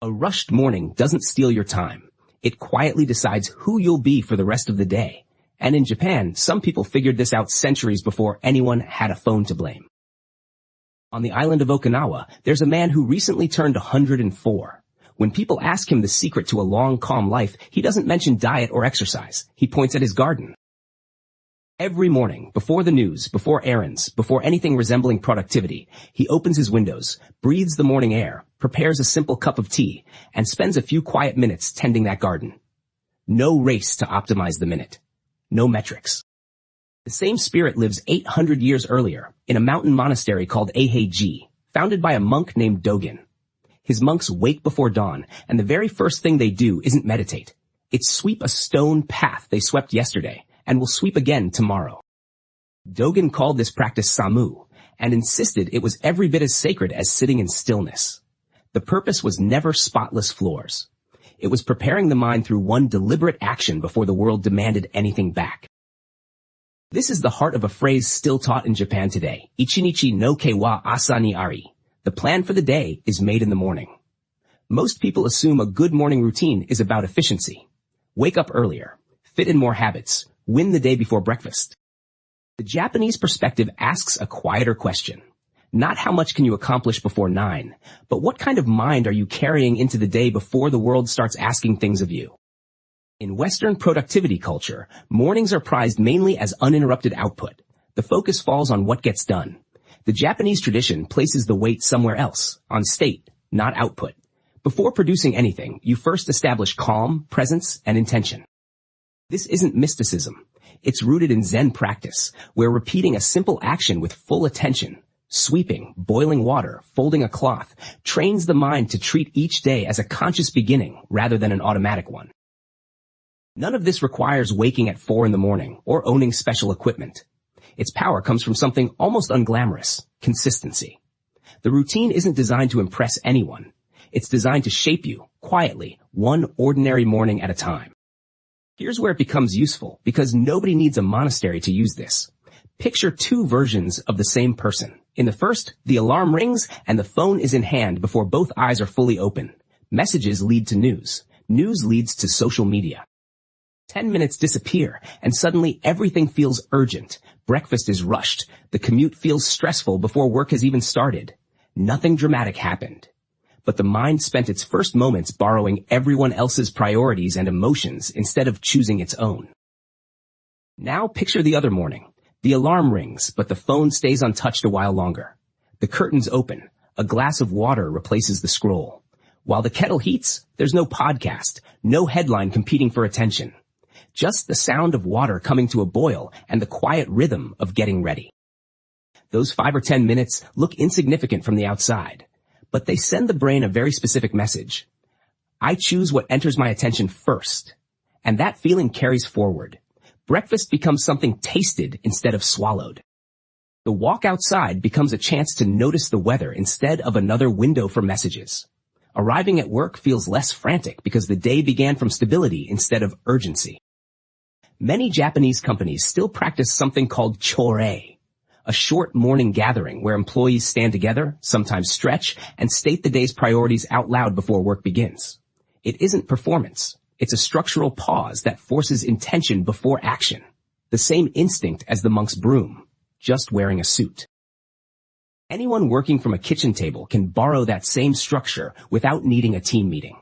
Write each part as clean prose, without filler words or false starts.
A rushed morning doesn't steal your time. It quietly decides who you'll be for the rest of the day. And in Japan, some people figured this out centuries before anyone had a phone to blame. On the island of Okinawa, there's a man who recently turned 104. When people ask him the secret to a long, calm life, he doesn't mention diet or exercise. He points at his garden. Every morning, before the news, before errands, before anything resembling productivity, he opens his windows, breathes the morning air, prepares a simple cup of tea, and spends a few quiet minutes tending that garden. No race to optimize the minute. No metrics. The same spirit lives 800 years earlier in a mountain monastery called Eiheiji, founded by a monk named Dogen. His monks wake before dawn, and the very first thing they do isn't meditate. It's sweep a stone path they swept yesterday, and will sweep again tomorrow. Dogen called this practice samu, and insisted it was every bit as sacred as sitting in stillness. The purpose was never spotless floors. It was preparing the mind through one deliberate action before the world demanded anything back. This is the heart of a phrase still taught in Japan today, ichinichi no ke wa asa ni ari. The plan for the day is made in the morning. Most people assume a good morning routine is about efficiency. Wake up earlier, fit in more habits, win the day before breakfast. The Japanese perspective asks a quieter question. Not how much can you accomplish before 9, but what kind of mind are you carrying into the day before the world starts asking things of you? In Western productivity culture, mornings are prized mainly as uninterrupted output. The focus falls on what gets done. The Japanese tradition places the weight somewhere else, on state, not output. Before producing anything, you first establish calm, presence, and intention. This isn't mysticism. It's rooted in Zen practice, where repeating a simple action with full attention, sweeping, boiling water, folding a cloth, trains the mind to treat each day as a conscious beginning rather than an automatic one. None of this requires waking at 4 in the morning or owning special equipment. Its power comes from something almost unglamorous, consistency. The routine isn't designed to impress anyone. It's designed to shape you, quietly, one ordinary morning at a time. Here's where it becomes useful, because nobody needs a monastery to use this. Picture 2 versions of the same person. In the first, the alarm rings and the phone is in hand before both eyes are fully open. Messages lead to news. News leads to social media. 10 minutes disappear, and suddenly everything feels urgent. Breakfast is rushed. The commute feels stressful before work has even started. Nothing dramatic happened. But the mind spent its first moments borrowing everyone else's priorities and emotions instead of choosing its own. Now picture the other morning. The alarm rings, but the phone stays untouched a while longer. The curtains open. A glass of water replaces the scroll. While the kettle heats, there's no podcast, no headline competing for attention. Just the sound of water coming to a boil and the quiet rhythm of getting ready. Those 5 or 10 minutes look insignificant from the outside, but they send the brain a very specific message. I choose what enters my attention first, and that feeling carries forward. Breakfast becomes something tasted instead of swallowed. The walk outside becomes a chance to notice the weather instead of another window for messages. Arriving at work feels less frantic because the day began from stability instead of urgency. Many Japanese companies still practice something called chōrei, a short morning gathering where employees stand together, sometimes stretch, and state the day's priorities out loud before work begins. It isn't performance. It's a structural pause that forces intention before action. The same instinct as the monk's broom, just wearing a suit. Anyone working from a kitchen table can borrow that same structure without needing a team meeting.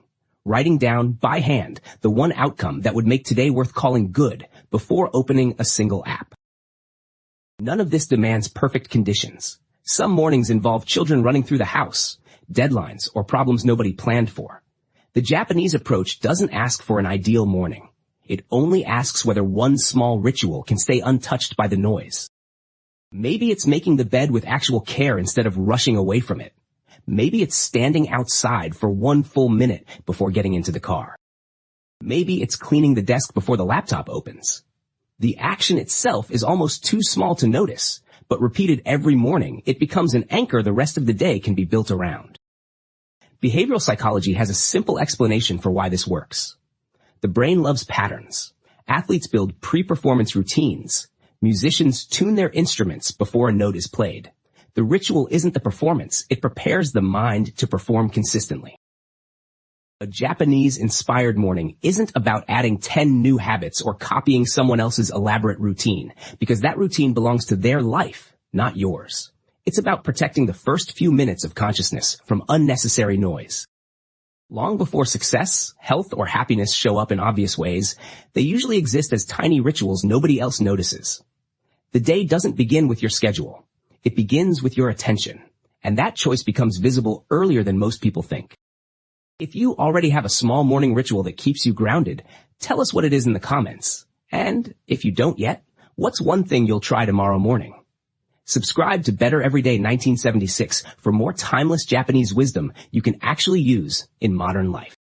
Writing down, by hand, the one outcome that would make today worth calling good before opening a single app. None of this demands perfect conditions. Some mornings involve children running through the house, deadlines, or problems nobody planned for. The Japanese approach doesn't ask for an ideal morning. It only asks whether one small ritual can stay untouched by the noise. Maybe it's making the bed with actual care instead of rushing away from it. Maybe it's standing outside for 1 full minute before getting into the car. Maybe it's cleaning the desk before the laptop opens. The action itself is almost too small to notice, but repeated every morning, it becomes an anchor the rest of the day can be built around. Behavioral psychology has a simple explanation for why this works. The brain loves patterns. Athletes build pre-performance routines. Musicians tune their instruments before a note is played. The ritual isn't the performance, it prepares the mind to perform consistently. A Japanese-inspired morning isn't about adding 10 new habits or copying someone else's elaborate routine, because that routine belongs to their life, not yours. It's about protecting the first few minutes of consciousness from unnecessary noise. Long before success, health, or happiness show up in obvious ways, they usually exist as tiny rituals nobody else notices. The day doesn't begin with your schedule. It begins with your attention, and that choice becomes visible earlier than most people think. If you already have a small morning ritual that keeps you grounded, tell us what it is in the comments. And if you don't yet, what's one thing you'll try tomorrow morning? Subscribe to Better Everyday 1976 for more timeless Japanese wisdom you can actually use in modern life.